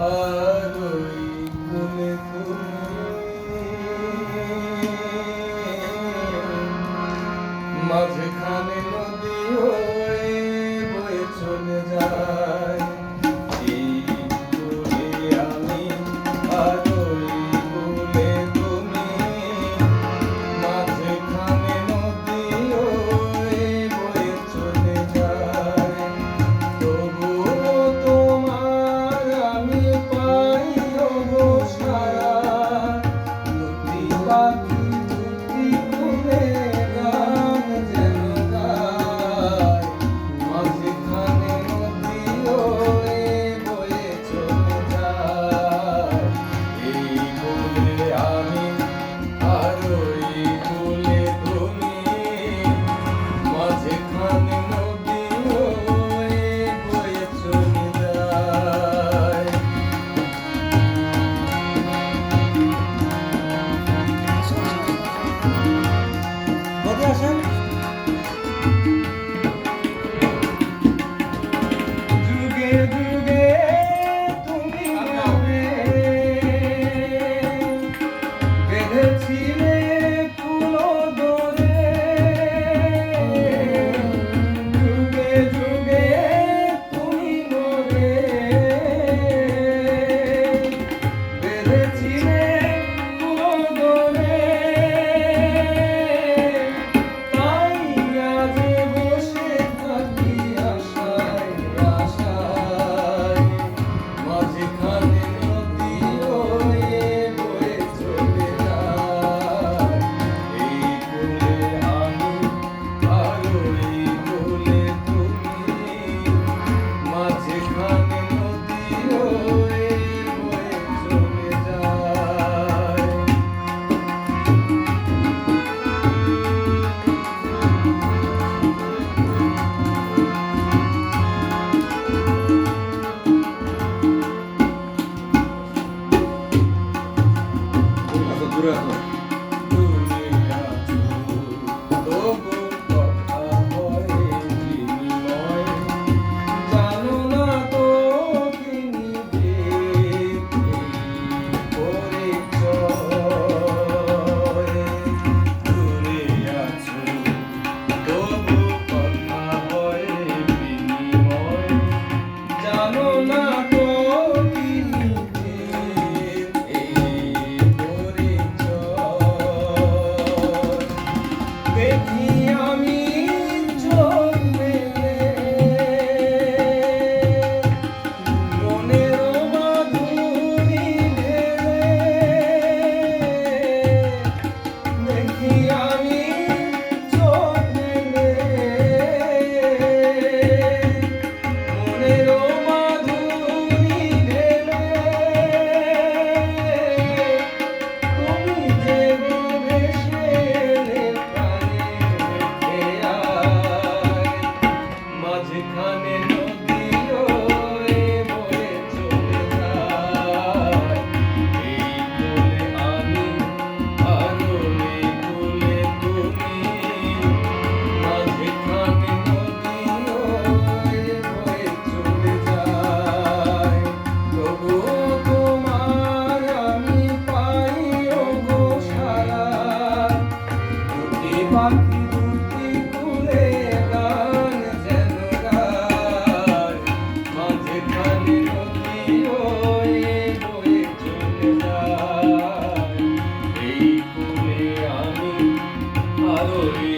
আর ওই কোলে তুমি মাঝখানে নদী হয়ে বয়ে চলে যায়। এই কোলে আমি আর ওই কোলে তুমি মাঝখানে নদী হয়ে বয়ে চলে যায়। তবুও তোমার আমি পাই গো সারা, দুটি পাখি দুটি কুলে গান যেন গায়। মাঝখানে নদী হয়ে বয়ে চলে যায়। এই কোলে আমি আর ওই কোলে তুমি মাঝখানে নদী হয়ে বয়ে চলে যায়। নদী আসেন। যুগে যুগে তুমি নামে বেঁধেছিলে ফুলো দরে। যুগে যুগে তুমি মোরে বেঁধেছিলে ফুলো দরে। তাই আজ বসে থাকি আশায় আশায়। মাঝখানে নদী হয়ে বয়ে চলে যায়। এই কোলে আমি আর ওই কোলে তুমি মাঝখানে নদী হয়ে বয়ে চলে যায়। আচ্ছা, দূরে আসো। দূরে আছো তবু কথা হয় বিনিময়। জানো না তো তিনি যে পরিচয়। দূরে আছো তবু কথা হয় বিনিময়। জানো না তো তিনি যে পরিচয়। দেখি আমি চোখ মেলে মনের মাধুরী ঢেলে। দেখি আমি চোখ মেলে মনের মাধুরী ঢেলে। তুমি যে ভেসে এলে প্রাণে রেখে আয়। মাঝখানে নদী হয়ে বয়ে চলে যায়। এই কোলে আমি আর ওই কোলে তুমি মাঝখানে নদী হয়ে বয়ে চলে যায়। তবুও তোমার আমি পাই গো সারা, দুটি পাখি দুটি কুলে গান যেন গায়। মাঝখানে নদী হয়ে বয়ে চলে যায়। এই কুলে আমি আর ওই